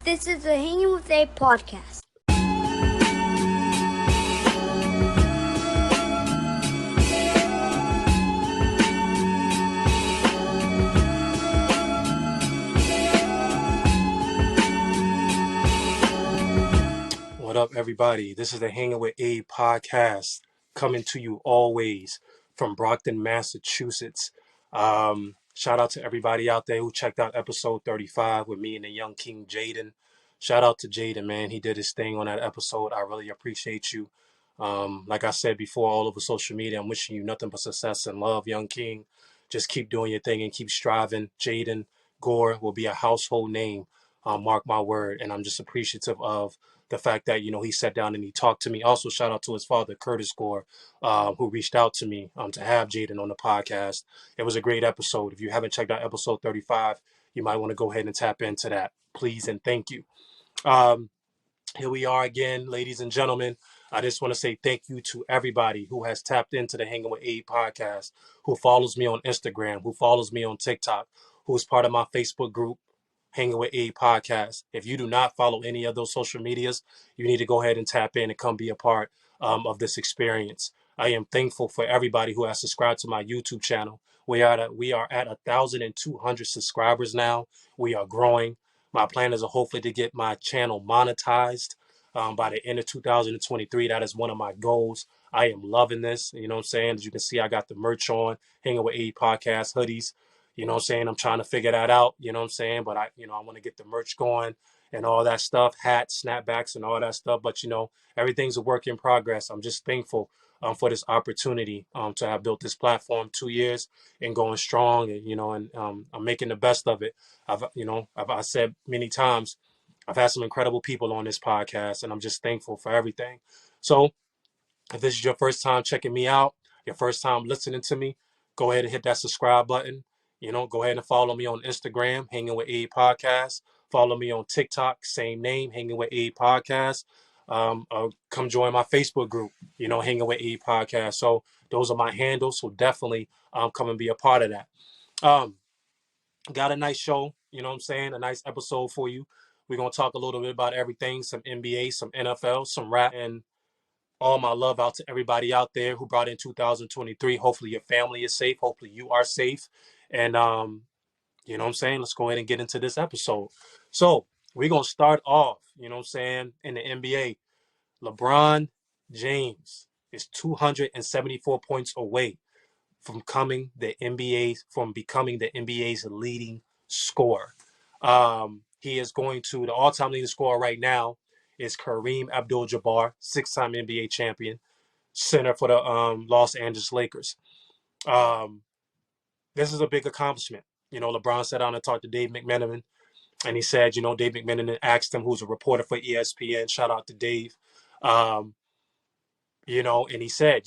This is the Hanging With Abe Podcast. What up, everybody? This is the Hanging With Abe Podcast, coming to you always from Brockton, Massachusetts. Shout out to everybody out there who checked out episode 35 with me and the young King Jaden. Shout out to Jaden, man. He did his thing on that episode. I really appreciate you. Like I said before, all over social media, I'm wishing you nothing but success and love, young King. Just keep doing your thing and keep striving. Jaden Gore will be a household name. Mark my word. And I'm just appreciative of the fact that, he sat down and he talked to me. Also, shout out to his father, Curtis Gore, who reached out to me to have Jaden on the podcast. It was a great episode. If you haven't checked out episode 35, you might want to go ahead and tap into that. Please and thank you. Here we are again, ladies and gentlemen. I just want to say thank you to everybody who has tapped into the Hanging With Abe podcast, who follows me on Instagram, who follows me on TikTok, who's part of my Facebook group, Hanging With Abe Podcast. If you do not follow any of those social medias, you need to go ahead and tap in and come be a part of this experience. I am thankful for everybody who has subscribed to my YouTube channel. We are at 1,200 subscribers now. We are growing. My plan is hopefully to get my channel monetized by the end of 2023. That is one of my goals. I am loving this. You know what I'm saying? As you can see, I got the merch on, Hanging With Abe Podcast hoodies. You know what I'm saying? I'm trying to figure that out. You know what I'm saying? But I want to get the merch going and all that stuff, hats, snapbacks, and all that stuff. But, everything's a work in progress. I'm just thankful for this opportunity to have built this platform 2 years and going strong. And, I'm making the best of it. I said many times, I've had some incredible people on this podcast, and I'm just thankful for everything. So if this is your first time checking me out, your first time listening to me, go ahead and hit that subscribe button. Go ahead and follow me on Instagram, Hanging With Abe Podcast. Follow me on TikTok, same name, Hanging With Abe Podcast. Come join my Facebook group, Hanging With Abe Podcast. So those are my handles. So definitely come and be a part of that. Got a nice show, a nice episode for you. We're going to talk a little bit about everything, some NBA, some NFL, some rap, and all my love out to everybody out there who brought in 2023. Hopefully your family is safe. Hopefully you are safe. And, let's go ahead and get into this episode. So we're going to start off, in the NBA. LeBron James is 274 points away from becoming the NBA's leading scorer. He is going to, the all-time leading scorer right now is Kareem Abdul-Jabbar, 6-time NBA champion, center for the Los Angeles Lakers. This is a big accomplishment. LeBron sat down and talked to Dave McMenamin, and he said, Dave McMenamin asked him, who's a reporter for ESPN, shout out to Dave, and he said,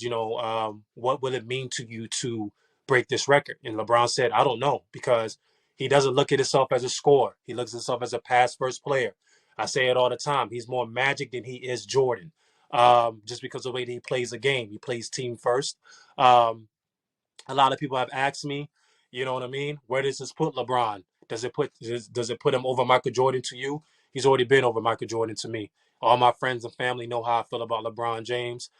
what will it mean to you to break this record? And LeBron said, I don't know, because he doesn't look at himself as a scorer. He looks at himself as a pass-first player. I say it all the time. He's more Magic than he is Jordan, just because of the way that he plays the game. He plays team first. A lot of people have asked me, where does this put LeBron? Does it put him over Michael Jordan to you? He's already been over Michael Jordan to me. All my friends and family know how I feel about LeBron James.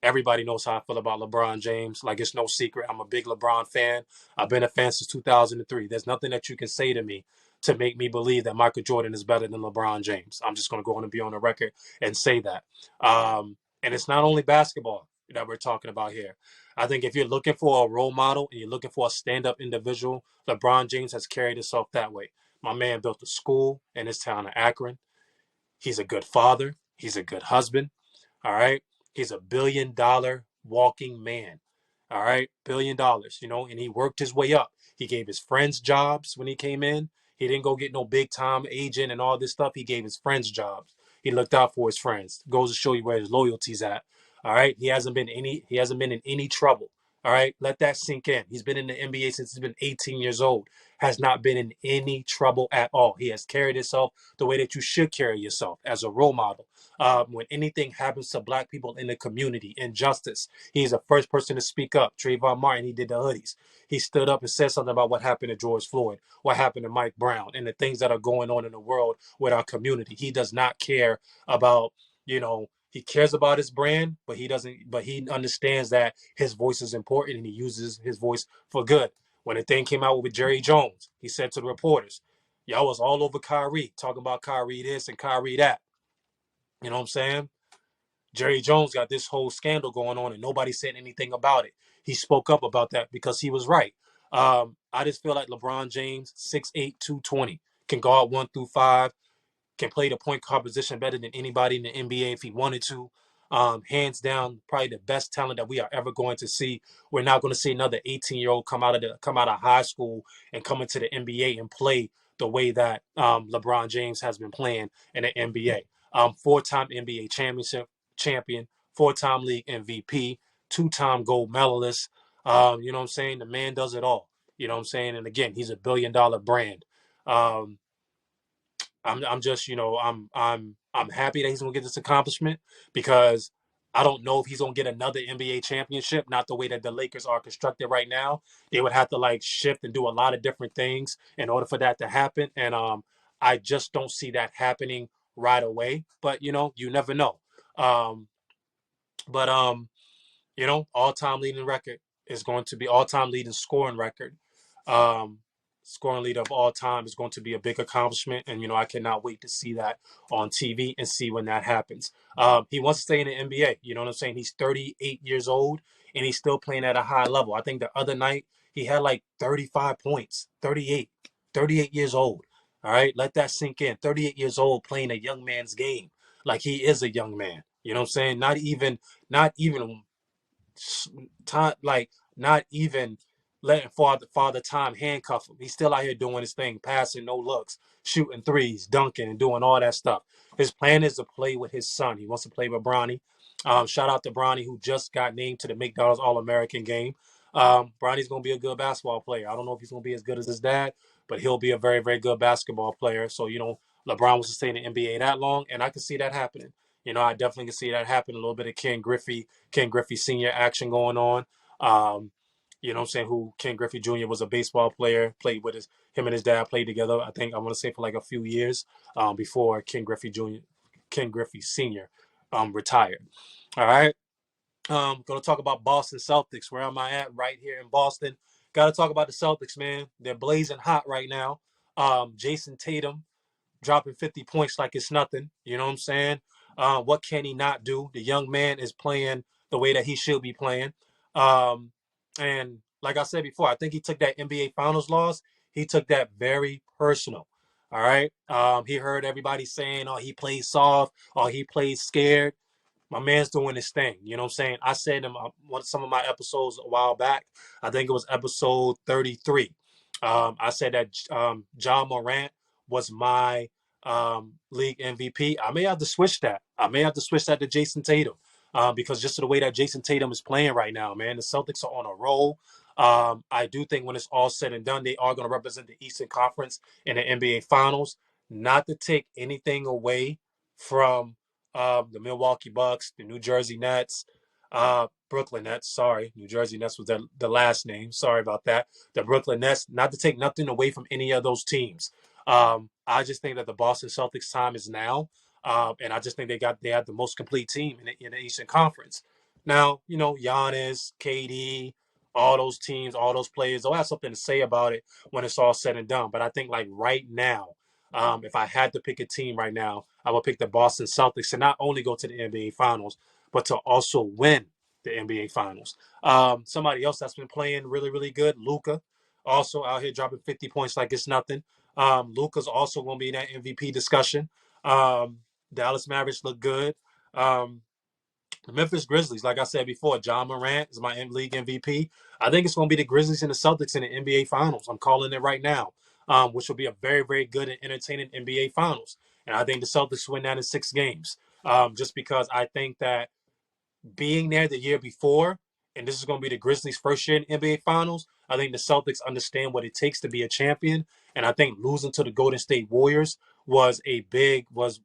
Everybody knows how I feel about LeBron James. Like, it's no secret. I'm a big LeBron fan. I've been a fan since 2003. There's nothing that you can say to me to make me believe that Michael Jordan is better than LeBron James. I'm just going to go on and be on the record and say that. And it's not only basketball that we're talking about here. I think if you're looking for a role model and you're looking for a stand-up individual, LeBron James has carried himself that way. My man built a school in his town of Akron. He's a good father. He's a good husband. All right. He's a $1 billion walking man. All right. $1 billion, and he worked his way up. He gave his friends jobs when he came in. He didn't go get no big time agent and all this stuff. He gave his friends jobs. He looked out for his friends. Goes to show you where his loyalty's at. All right. He hasn't been in any trouble. All right, let that sink in. He's been in the NBA since he's been 18 years old. Has not been in any trouble at all. He has carried himself the way that you should carry yourself as a role model. When anything happens to black people in the community, injustice, he's the first person to speak up. Trayvon Martin, he did the hoodies. He stood up and said something about what happened to George Floyd, what happened to Mike Brown, and the things that are going on in the world with our community. He does not care about, he cares about his brand, but he doesn't, but he understands that his voice is important and he uses his voice for good. When the thing came out with Jerry Jones, he said to the reporters, y'all was all over Kyrie, talking about Kyrie this and Kyrie that. You know what I'm saying? Jerry Jones got this whole scandal going on and nobody said anything about it. He spoke up about that because he was right. I just feel like LeBron James, 6'8", 220, can guard 1 through 5, can play the point guard position better than anybody in the NBA if he wanted to. Hands down, probably the best talent that we are ever going to see. We're not going to see another 18-year-old come out of high school and come into the NBA and play the way that LeBron James has been playing in the NBA. 4-time NBA championship champion, 4-time league MVP, 2-time gold medalist. You know what I'm saying? The man does it all. You know what I'm saying? And again, he's a billion-dollar brand. Um, I'm just, I'm happy that he's gonna get this accomplishment because I don't know if he's gonna get another NBA championship, not the way that the Lakers are constructed right now. They would have to like shift and do a lot of different things in order for that to happen. And I just don't see that happening right away. But you never know. Um, but all-time leading record is going to be all-time leading scoring record. Um, Scoring leader of all time is going to be a big accomplishment, and I cannot wait to see that on TV and see when that happens. He wants to stay in the NBA. You know what I'm saying? He's 38 years old and he's still playing at a high level. I think the other night he had like 35 points. 38 years old. All right, let that sink in. 38 years old playing a young man's game like he is a young man. You know what I'm saying? Not even time, like not even letting father time handcuff him. He's still out here doing his thing, passing, no looks, shooting threes, dunking, and doing all that stuff. His plan is to play with his son. He wants to play with Bronny. Shout out to Bronny, who just got named to the McDonald's All-American game. Bronny's going to be a good basketball player. I don't know if he's going to be as good as his dad, but he'll be a very, very good basketball player. So, LeBron wants to stay in the NBA that long, and I can see that happening. I definitely can see that happen. A little bit of Ken Griffey Sr. action going on. You know what I'm saying? Who Ken Griffey Jr. was a baseball player, played with him and his dad played together. I think I want to say for like a few years before Ken Griffey Sr. Retired. All right. Going to talk about Boston Celtics. Where am I at? Right here in Boston. Got to talk about the Celtics, man. They're blazing hot right now. Jason Tatum dropping 50 points like it's nothing. You know what I'm saying? What can he not do? The young man is playing the way that he should be playing. And like I said before, I think he took that NBA Finals loss. He took that very personal. All right. He heard everybody saying, "Oh, he plays soft. Oh, he plays scared." My man's doing his thing. You know what I'm saying? I said in some of my episodes a while back, I think it was episode 33. I said that John Morant was my league MVP. I may have to switch that. I may have to switch that to Jason Tatum because just the way that Jason Tatum is playing right now, man, the Celtics are on a roll. I do think when it's all said and done, they are going to represent the Eastern Conference in the NBA Finals. Not to take anything away from the Milwaukee Bucks, the New Jersey Nets, Brooklyn Nets. Sorry, New Jersey Nets was the last name. Sorry about that. The Brooklyn Nets. Not to take nothing away from any of those teams. I just think that the Boston Celtics time is now, and I just think they have the most complete team in the Eastern Conference. Now, Giannis, KD, all those teams, all those players, they'll have something to say about it when it's all said and done. But I think like right now, if I had to pick a team right now, I would pick the Boston Celtics to not only go to the NBA Finals, but to also win the NBA Finals. Somebody else that's been playing really, really good, Luka, also out here dropping 50 points like it's nothing. Luka's also going to be in that MVP discussion. Dallas Mavericks look good. The Memphis Grizzlies, like I said before, John Morant is my league MVP. I think it's going to be the Grizzlies and the Celtics in the NBA Finals. I'm calling it right now, which will be a very, very good and entertaining NBA Finals. And I think the Celtics win that in 6 games, just because I think that being there the year before and this is going to be the Grizzlies' first year in NBA Finals, I think the Celtics understand what it takes to be a champion, and I think losing to the Golden State Warriors was a big was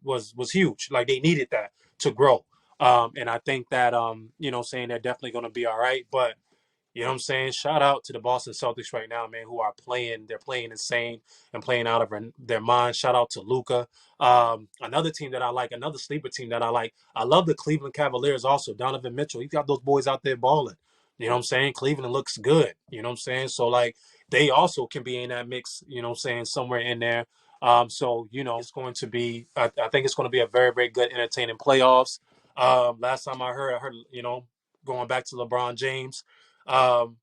huge. Like they needed that to grow, and I think that saying they're definitely going to be all right, but. You know what I'm saying? Shout out to the Boston Celtics right now, man, who are playing. They're playing insane and playing out of their mind. Shout out to Luka. Another team that I like, another sleeper team that I like. I love the Cleveland Cavaliers also. Donovan Mitchell. He got those boys out there balling. You know what I'm saying? Cleveland looks good. You know what I'm saying? So, like, they also can be in that mix, you know what I'm saying, somewhere in there. It's going to be, I think it's going to be a very, very good, entertaining playoffs. Last time I heard, going back to LeBron James.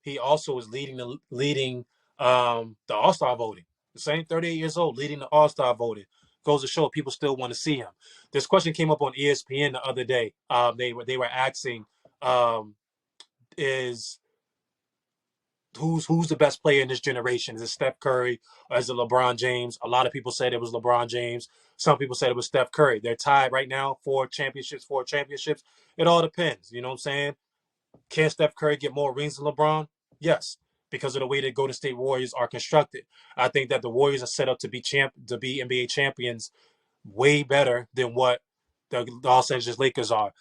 He also is leading the All Star voting. The same 38 years old, leading the All Star voting. Goes to show people still want to see him. This question came up on ESPN the other day. They were asking, is who's the best player in this generation? Is it Steph Curry or is it LeBron James? A lot of people said it was LeBron James. Some people said it was Steph Curry. They're tied right now, four championships. It all depends. You know what I'm saying? Can Steph Curry get more rings than LeBron? Yes, because of the way the Golden State Warriors are constructed. I think that the Warriors are set up to be NBA champions way better than what the Los Angeles Lakers are.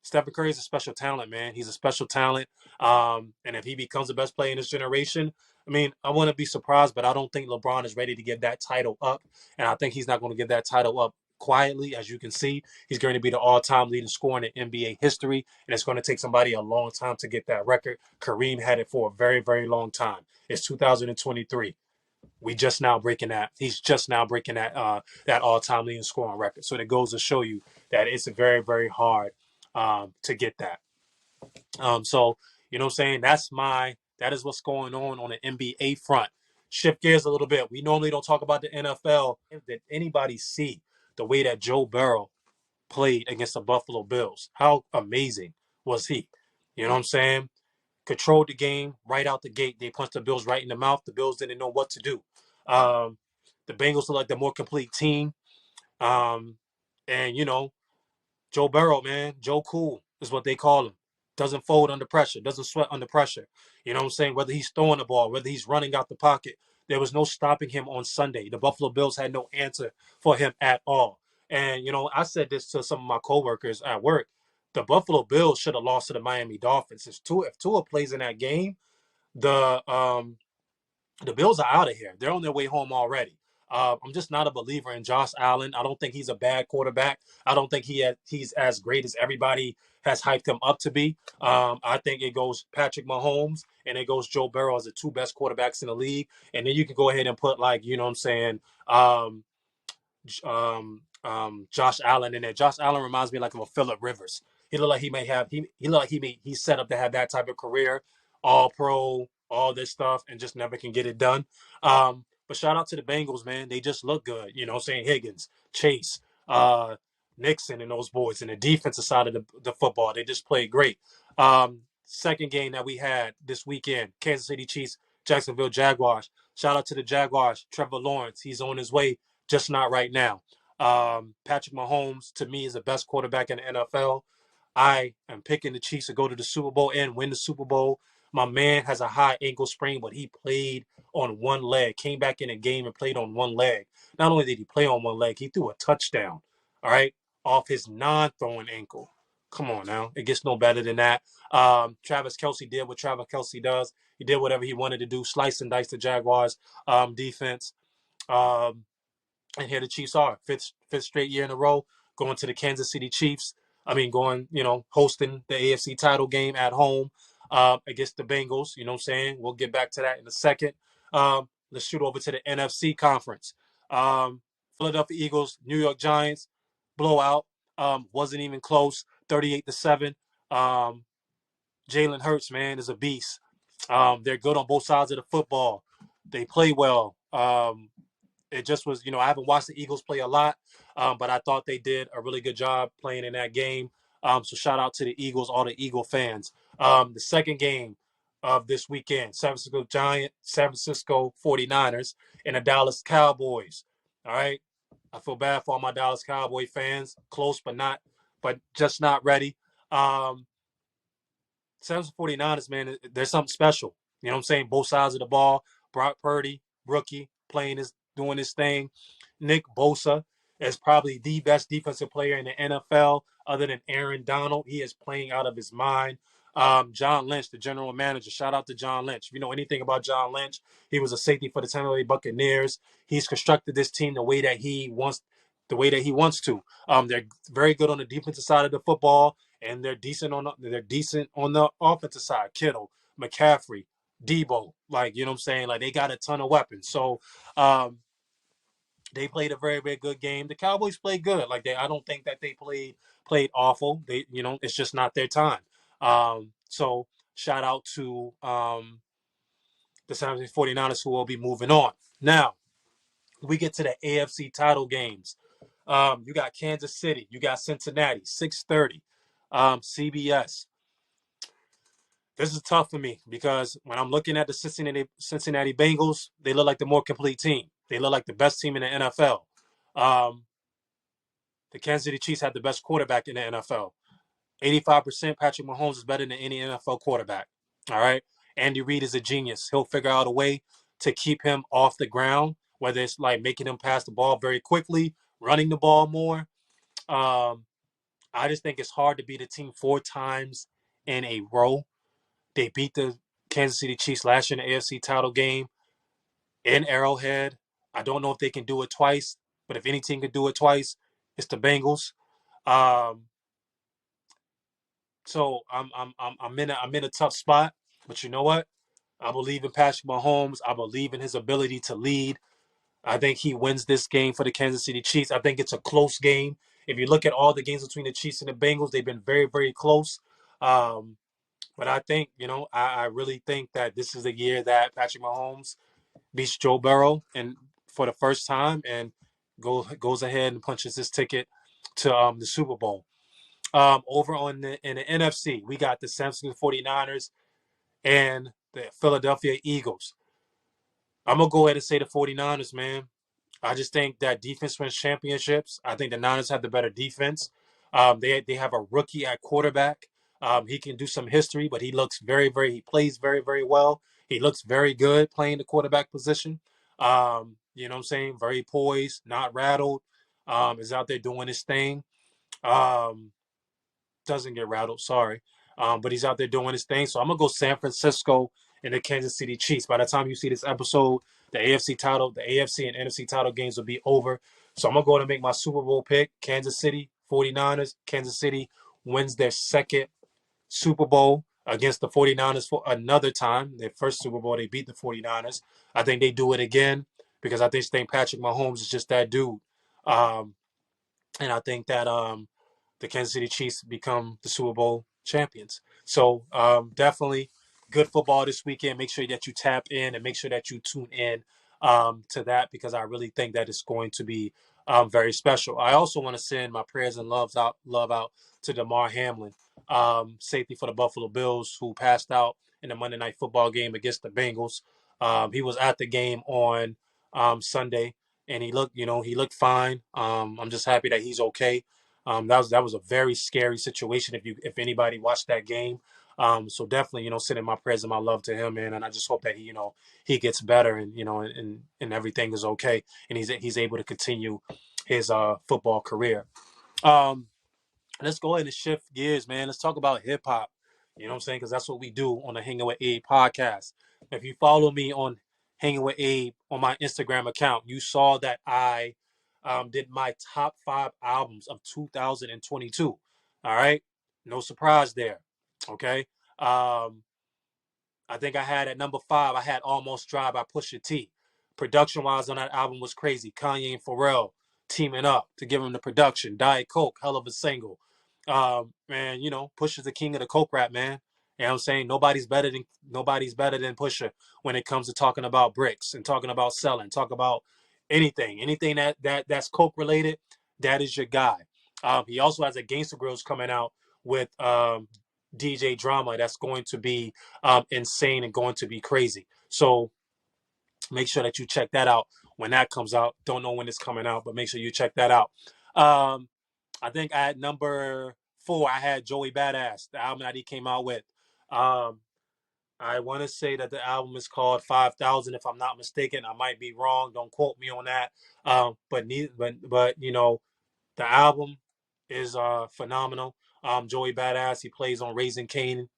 Stephen Curry is a special talent, man. He's a special talent. And if he becomes the best player in this generation, I mean, I wouldn't be surprised, but I don't think LeBron is ready to give that title up. And I think he's not going to give that title up quietly. As you can see, he's going to be the all-time leading scorer in NBA history, and it's going to take somebody a long time to get that record. Kareem had it for a very, very long time. It's 2023. We just now breaking that. He's just now breaking that all-time leading scoring record. So it goes to show you that it's very, very hard to get that. So you know what I'm saying? That is what's going on the NBA front. Shift gears a little bit. We normally don't talk about the NFL. Did anybody see the way that Joe Burrow played against the Buffalo Bills? How amazing was he? You know what I'm saying? Controlled the game right out the gate. They punched the Bills right in the mouth. The Bills didn't know what to do. The Bengals look like the more complete team. Um, and, Joe Burrow, man, Joe Cool is what they call him. Doesn't fold under pressure, doesn't sweat under pressure. You know what I'm saying? Whether he's throwing the ball, whether he's running out the pocket, there was no stopping him on Sunday. The Buffalo Bills had no answer for him at all. And, I said this to some of my coworkers at work. The Buffalo Bills should have lost to the Miami Dolphins. If Tua plays in that game, the the Bills are out of here. They're on their way home already. I'm just not a believer in Josh Allen. I don't think he's a bad quarterback. I don't think he's as great as everybody has hyped him up to be. I think it goes Patrick Mahomes and it goes Joe Burrow as the two best quarterbacks in the league. And then you can go ahead and put um, Josh Allen in there. Josh Allen reminds me like of a Phillip Rivers. He looked like he's set up to have that type of career, all pro, all this stuff, and just never can get it done. But shout out to the Bengals, man. They just look good. You know, saying Higgins, Chase, Nixon, and those boys. And the defensive side of the football, they just played great. Second game that we had this weekend, Kansas City Chiefs, Jacksonville Jaguars. Shout out to the Jaguars. Trevor Lawrence, he's on his way, just not right now. Patrick Mahomes, to me, is the best quarterback in the NFL. I am picking the Chiefs to go to the Super Bowl and win the Super Bowl. My man has a high ankle sprain, but he played on one leg, came back in a game and played on one leg. Not only did he play on one leg, he threw a touchdown, all right, off his non-throwing ankle. Come on now. It gets no better than that. Travis Kelce did what Travis Kelce does. He did whatever he wanted to do, slice and dice the Jaguars defense. And here the Chiefs are, fifth straight year in a row, going to the Kansas City Chiefs. Hosting the AFC title game at home against the Bengals. You know what I'm saying? We'll get back to that in a second. Let's shoot over to the NFC conference. Philadelphia Eagles, New York Giants, blowout. Wasn't even close, 38-7. Jalen Hurts, man, is a beast. They're good on both sides of the football. They play well. It just was, I haven't watched the Eagles play a lot, but I thought they did a really good job playing in that game. So shout out to the Eagles, all the Eagle fans. The second game of this weekend, San Francisco 49ers, and the Dallas Cowboys. All right. I feel bad for all my Dallas Cowboy fans. Close, but just not ready. Sam's 49ers, man, there's something special. You know what I'm saying? Both sides of the ball. Brock Purdy, rookie, doing his thing. Nick Bosa is probably the best defensive player in the NFL other than Aaron Donald. He is playing out of his mind. John Lynch, the general manager. Shout out to John Lynch. If you know anything about John Lynch, he was a safety for the Tampa Bay Buccaneers. He's constructed this team the way that he wants to. They're very good on the defensive side of the football, and they're decent on the offensive side. Kittle, McCaffrey, Debo, like you know what I'm saying. Like they got a ton of weapons. So they played a very very good game. The Cowboys played good. I don't think that they played awful. It's just not their time. So shout out to the San Francisco 49ers who will be moving on. Now we get to the AFC title games. You got Kansas City, you got Cincinnati, 6:30, CBS. This is tough for me because when I'm looking at the Cincinnati Bengals, they look like the more complete team. They look like the best team in the NFL. Um, the Kansas City Chiefs have the best quarterback in the NFL. 85% Patrick Mahomes is better than any NFL quarterback. All right. Andy Reid is a genius. He'll figure out a way to keep him off the ground, whether it's like making him pass the ball very quickly, running the ball more. Um, I just think it's hard to beat a team 4 times in a row. They beat the Kansas City Chiefs last year in the AFC title game in Arrowhead. I don't know if they can do it twice, but if any team can do it twice, it's the Bengals. Um, so I'm in a tough spot, but you know what? I believe in Patrick Mahomes. I believe in his ability to lead. I think he wins this game for the Kansas City Chiefs. I think it's a close game. If you look at all the games between the Chiefs and the Bengals, they've been very, very close. Um, but I think, I really think that this is the year that Patrick Mahomes beats Joe Burrow and for the first time and goes ahead and punches his ticket to the Super Bowl. Over in the NFC, we got the San Francisco 49ers and the Philadelphia Eagles. I'm going to go ahead and say the 49ers, man. I just think that defense wins championships. I think the Niners have the better defense. They have a rookie at quarterback. He can do some history, but he plays very, very well. He looks very good playing the quarterback position. You know what I'm saying? Very poised, not rattled. Is out there doing his thing. Um, doesn't get rattled, sorry. But he's out there doing his thing. So I'm going to go San Francisco and the Kansas City Chiefs. By the time you see this episode, the AFC and NFC title games will be over. So I'm going to go ahead and make my Super Bowl pick. Kansas City, 49ers. Kansas City wins their second Super Bowl against the 49ers for another time. Their first Super Bowl, they beat the 49ers. I think they do it again because I just think Patrick Mahomes is just that dude. Um, and I think that the Kansas City Chiefs become the Super Bowl champions. So definitely good football this weekend. Make sure that you tap in and make sure that you tune in to that because I really think that it's going to be very special. I also want to send my prayers and love out to Damar Hamlin, safety for the Buffalo Bills, who passed out in the Monday Night Football game against the Bengals. He was at the game on Sunday, and he looked fine. I'm just happy that he's okay. That was a very scary situation if anybody watched that game. So definitely, sending my prayers and my love to him, man. And I just hope that he gets better and everything is okay and he's able to continue his football career. Um, let's go ahead and shift gears, man. Let's talk about hip hop. You know what I'm saying? Because that's what we do on the Hanging With Abe podcast. If you follow me on Hanging With Abe on my Instagram account, you saw that I did my top 5 albums of 2022. All right, no surprise there. Okay, um, I think I had at number 5. I had Almost Dry by Pusha T. Production wise on that album was crazy. Kanye and Pharrell teaming up to give him the production. Diet Coke, hell of a single. Man, Pusha's the king of the coke rap, man. You know what I'm saying? Nobody's better than Pusha when it comes to talking about bricks and talking about selling, talk about anything that's coke related. That is your guy. He also has a Gangsta Grills coming out with DJ Drama that's going to be insane and going to be crazy. So make sure that you check that out when that comes out. Don't know when it's coming out, but make sure you check that out. I think at number 4, I had Joey Badass, the album that he came out with. Um, I want to say that the album is called 5,000, if I'm not mistaken. I might be wrong. Don't quote me on that. But the album is phenomenal. Joey Badass, he plays on Raising Canaan.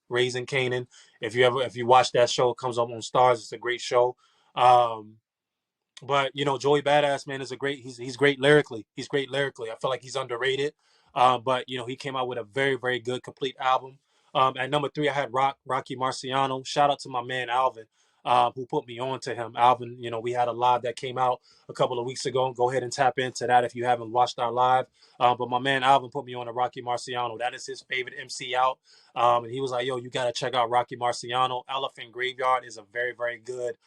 If you watch that show, it comes up on Stars. It's a great show. Um, but Joey Badass, man, is a great. He's great lyrically. He's great lyrically. I feel like he's underrated. But he came out with a very very good complete album. At number three, I had Rocky Marciano. Shout out to my man Alvin, who put me on to him. Alvin, we had a live that came out a couple of weeks ago. Go ahead and tap into that if you haven't watched our live. But my man Alvin put me on to Rocky Marciano. That is his favorite MC out. And he was like, "Yo, you got to check out Rocky Marciano. Elephant Graveyard is a very very good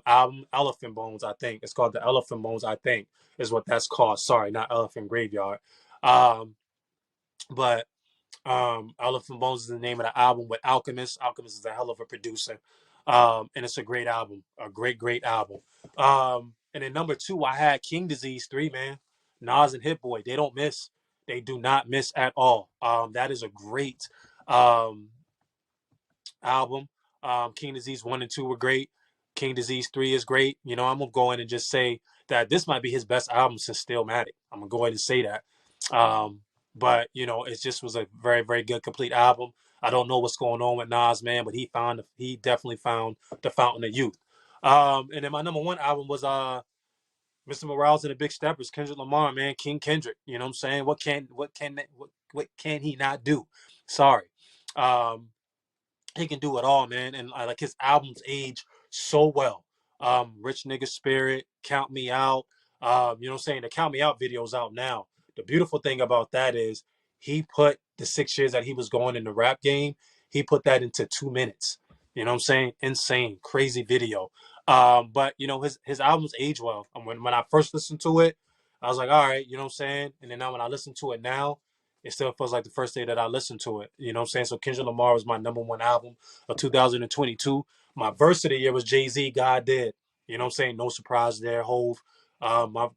album. Elephant Bones, I think it's called. The Elephant Bones, I think, is what that's called. Sorry, not Elephant Graveyard. um but Elephant Bones is the name of the album with Alchemist. Alchemist is a hell of a producer. And it's a great album, a great album. And then number two, I had King Disease 3, man. Nas and Hit Boy, they don't miss. They do not miss at all. That is a great um album. King Disease 1 and 2 were great. King Disease 3 is great. I'm gonna go in and just say that this might be his best album since Stillmatic. I'm gonna go ahead and say that. But it just was a very, very good complete album. I don't know what's going on with Nas, man, but he definitely found the fountain of youth. And then my number one album was Mr. Morales and the Big Steppers, Kendrick Lamar, man, King Kendrick. You know what I'm saying? What can he not do? Sorry. Um, he can do it all, man. And like his albums age so well. Rich Nigga Spirit, Count Me Out. You know what I'm saying? The Count Me Out video's out now. The beautiful thing about that is he put the 6 years that he was going in the rap game, he put that into 2 minutes. You know what I'm saying? Insane, crazy video. But his albums age well. And when I first listened to it, I was like, all right, you know what I'm saying? And then now when I listen to it now, it still feels like the first day that I listened to it. You know what I'm saying? So Kendrick Lamar was my number one album of 2022. My verse of the year was Jay-Z, God Did. You know what I'm saying? No surprise there. Hove, my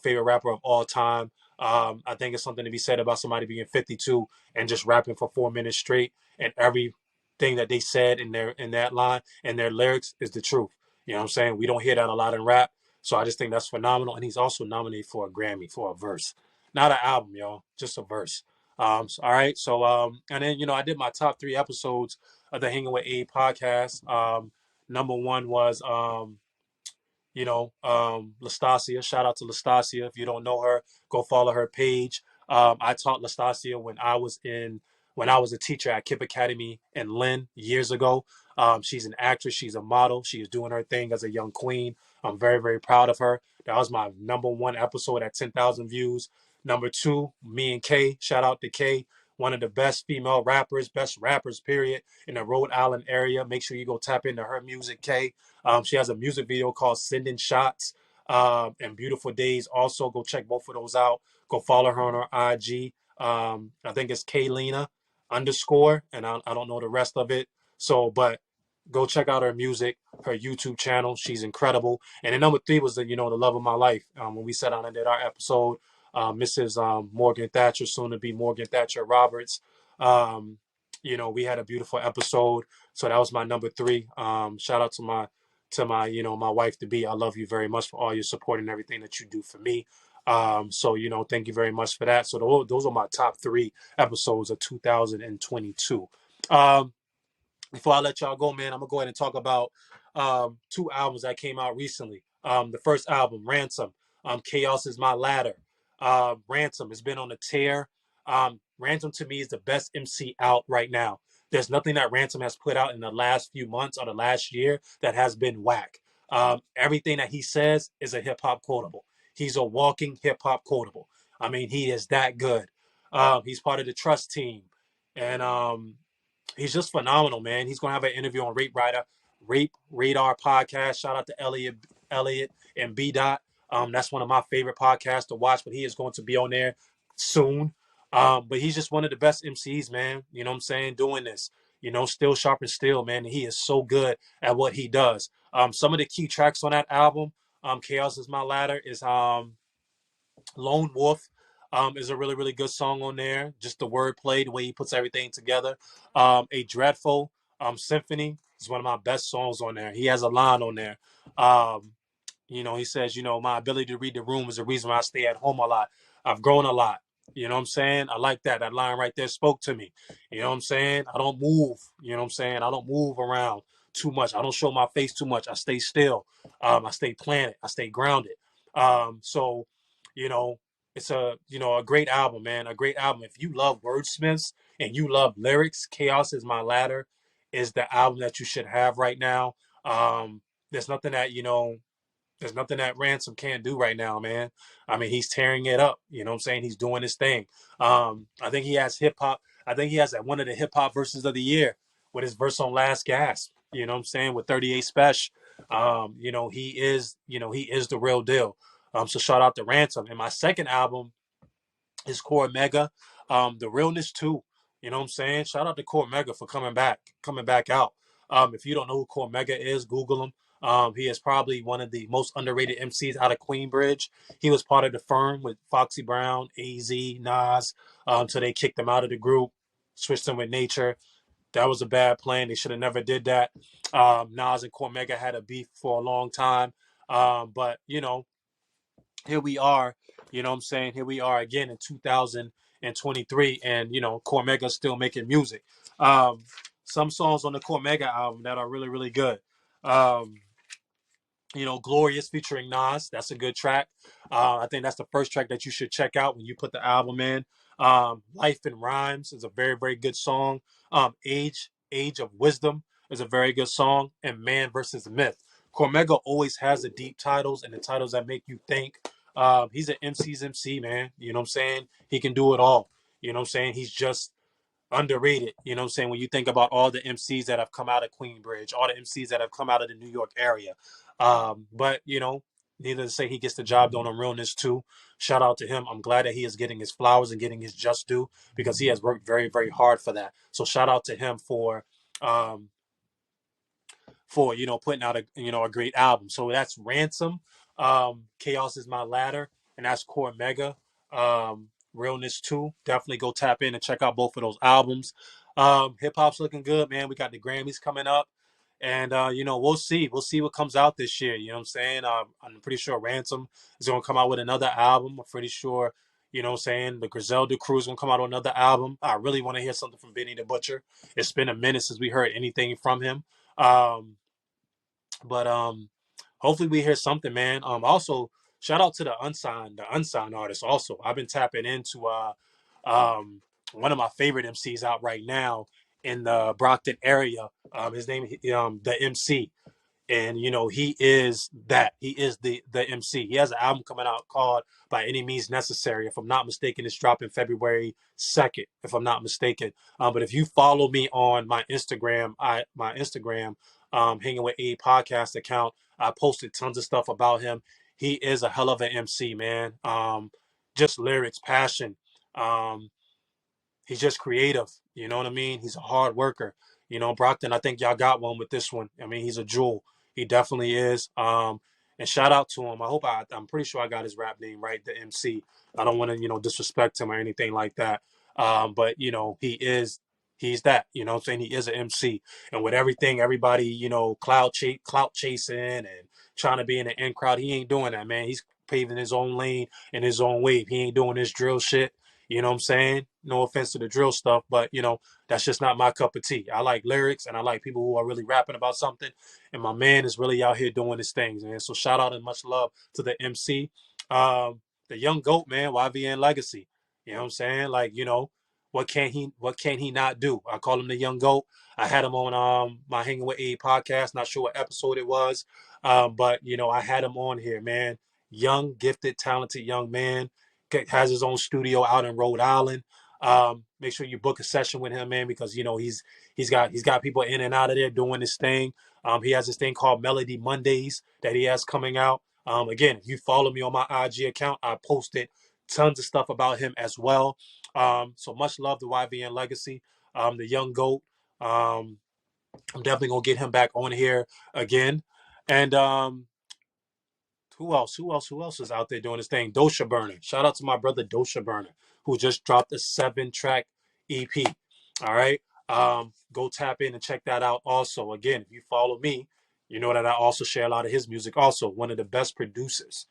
favorite rapper of all time. I think it's something to be said about somebody being 52 and just rapping for 4 minutes straight, and everything that they said in that line and their lyrics is the truth. You know what I'm saying? We don't hear that a lot in rap. So I just think that's phenomenal. And he's also nominated for a Grammy for a verse. Not an album, y'all, just a verse. All right. So, and then, I did my top three episodes of the Hanging With Abe podcast. Number one was, Lastasia. Shout out to Lastasia. If you don't know her, go follow her page. I taught Lastasia when I was a teacher at Kip Academy in Lynn years ago. She's an actress. She's a model. She is doing her thing as a young queen. I'm very, very proud of her. That was my number one episode at 10,000 views. Number two, me and Kay. Shout out to Kay, one of the best female rappers, best rappers, period, in the Rhode Island area. Make sure you go tap into her music, Kay. She has a music video called Sending Shots and Beautiful Days. Also, go check both of those out. Go follow her on her IG. I think it's Kaylina underscore, and I don't know the rest of it. So, but go check out her music, her YouTube channel. She's incredible. And then number three was the love of my life. When we sat down and did our episode, Mrs. Morgan Thatcher, soon to be Morgan Thatcher Roberts. We had a beautiful episode. So that was my number three. Shout out to my my wife to be. I love you very much for all your support and everything that you do for me. So thank you very much for that. So those are my top three episodes of 2022. Before I let y'all go, man, I'm gonna go ahead and talk about two albums that came out recently. The first album, Ransom. Chaos is My Ladder. Ransom has been on a tear. Ransom to me is the best MC out right now. There's nothing that Ransom has put out in the last few months or the last year that has been whack. Everything that he says is a hip hop quotable. He's a walking hip hop quotable. I mean, he is that good. He's part of the Trust team, and he's just phenomenal, man. He's gonna have an interview on Rape Radar podcast. Shout out to Elliot and B Dot. That's one of my favorite podcasts to watch, but he is going to be on there soon. But he's just one of the best MCs, man. You know what I'm saying? Doing this, still sharp and still, man. He is so good at what he does. Some of the key tracks on that album, Chaos is My Ladder, is Lone Wolf. Is a really, really good song on there. Just the wordplay, the way he puts everything together. A Dreadful. Symphony is one of my best songs on there. He has a line on there. Um, he says, my ability to read the room is the reason why I stay at home a lot. I've grown a lot. You know what I'm saying? I like that. That line right there spoke to me. You know what I'm saying? I don't move. You know what I'm saying? I don't move around too much. I don't show my face too much. I stay still. I stay planted. I stay grounded. So, you know, it's a great album, man. A great album. If you love wordsmiths and you love lyrics, Chaos is My Ladder is the album that you should have right now. Um, there's nothing that, there's nothing that Ransom can't do right now, man. I mean, he's tearing it up. You know what I'm saying? He's doing his thing. I think he has hip hop. I think he has one of the hip hop verses of the year with his verse on Last Gasp. You know what I'm saying? With 38 Special. He is the real deal. So shout out to Ransom. And my second album is Core Mega. The Realness too. You know what I'm saying? Shout out to Core Mega for coming back out. If you don't know who Core Mega is, Google him. He is probably one of the most underrated MCs out of Queensbridge. He was part of the firm with Foxy Brown, AZ, Nas. So they kicked him out of the group, switched him with Nature. That was a bad plan. They should have never did that. Nas and Core Mega had a beef for a long time. But here we are, you know what I'm saying? Here we are again in 2023, and Cormega's still making music. Some songs on the Cormega album that are really, really good. Um, Glorious featuring Nas. That's a good track. I think that's the first track that you should check out when you put the album in. Life and Rhymes is a very, very good song. Age of Wisdom is a very good song. And Man versus Myth. Cormega always has the deep titles and the titles that make you think. He's an MC's MC, man. You know what I'm saying? He can do it all. You know what I'm saying? He's just underrated. You know what I'm saying? When you think about all the MCs that have come out of Queensbridge, all the MCs that have come out of the New York area. But needless to say, he gets the job done on Realness too. Shout out to him. I'm glad that he is getting his flowers and getting his just due because he has worked very, very hard for that. So shout out to him um, for putting out a great album. So that's Ransom. Chaos is My Ladder, and that's Core Mega. Realness 2. Definitely go tap in and check out both of those albums. Hip hop's looking good, man. We got the Grammys coming up. And we'll see. We'll see what comes out this year. You know what I'm saying? I'm pretty sure Ransom is gonna come out with another album. I'm pretty sure, what I'm saying, the Griselda crew is gonna come out with another album. I really want to hear something from Benny the Butcher. It's been a minute since we heard anything from him. But hopefully we hear something, man. Also shout out to the unsigned artists. Also, I've been tapping into one of my favorite MCs out right now in the Brockton area. His name the MC. And he is that. He is the MC. He has an album coming out called By Any Means Necessary. If I'm not mistaken, it's dropping February 2nd, if I'm not mistaken. But if you follow me on my Instagram, Hanging With Abe Podcast account, I posted tons of stuff about him. He is a hell of an MC, man. Just lyrics, passion. He's just creative. You know what I mean? He's a hard worker. Brockton, I think y'all got one with this one. I mean, he's a jewel. He definitely is. And shout out to him. I'm pretty sure I got his rap name right, the MC. I don't want to, disrespect him or anything like that. But he's that, what I'm saying? He is an MC. And with everything, everybody, clout chasing and trying to be in the in crowd, he ain't doing that, man. He's paving his own lane and his own wave. He ain't doing this drill shit. You know what I'm saying? No offense to the drill stuff, but that's just not my cup of tea. I like lyrics and I like people who are really rapping about something. And my man is really out here doing his things, man. So shout out and much love to the MC. The young GOAT, man, YVN Legacy. You know what I'm saying? Like, what can he not do? I call him the young GOAT. I had him on my Hanging With Abe podcast. Not sure what episode it was. But I had him on here, man. Young, gifted, talented young man. Has his own studio out in Rhode Island. Make sure you book a session with him, man, because he's got people in and out of there doing this thing. He has this thing called Melody Mondays that he has coming out. Again, if you follow me on my IG account, I posted tons of stuff about him as well. So much love to YVN Legacy, the young GOAT. I'm definitely gonna get him back on here again. And who else? Who else is out there doing this thing? Dosha Burner. Shout out to my brother Dosha Burner, who just dropped a 7-track EP. All right. Go tap in and check that out. Also, again, if you follow me, you know that I also share a lot of his music. Also, one of the best producers,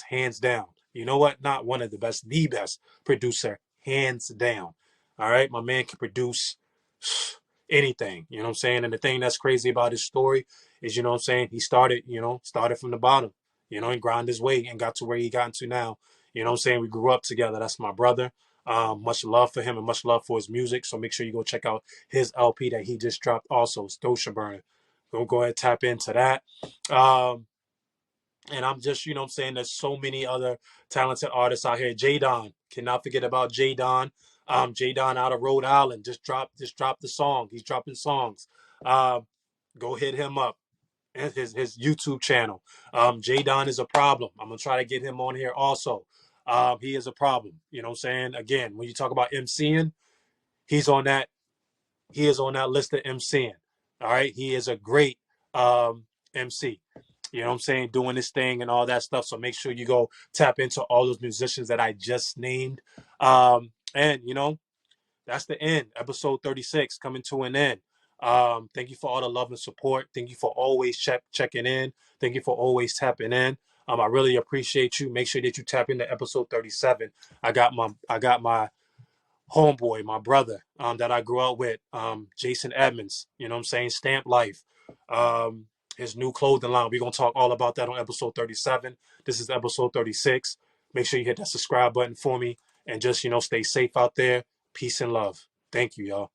hands down. You know what? Not one of the best, the best producer, hands down. All right, my man can produce anything. You know what I'm saying? And the thing that's crazy about his story is, you know what I'm saying, he started from the bottom, and grind his way and got to where he got into now. You know what I'm saying? We grew up together. That's my brother. Much love for him and much love for his music. So make sure you go check out his LP that he just dropped. Also, Stosha Burner. Go ahead, tap into that. And I'm just, you know what I'm saying, there's so many other talented artists out here. J Don, cannot forget about J Don. J Don out of Rhode Island just dropped the song. He's dropping songs. Go hit him up. His YouTube channel. J Don is a problem. I'm gonna try to get him on here also. He is a problem. You know what I'm saying? Again, when you talk about MCing, he's on that. He is on that list of MCing. All right. He is a great MC. You know what I'm saying? Doing this thing and all that stuff. So make sure you go tap into all those musicians that I just named. And that's the end. Episode 36 coming to an end. Thank you for all the love and support. Thank you for always checking in. Thank you for always tapping in. I really appreciate you. Make sure that you tap into episode 37. I got my homeboy, my brother, that I grew up with, Jason Edmonds, you know what I'm saying? Stamp Life, his new clothing line. We're going to talk all about that on episode 37. This is episode 36. Make sure you hit that subscribe button for me and just, stay safe out there. Peace and love. Thank you, y'all.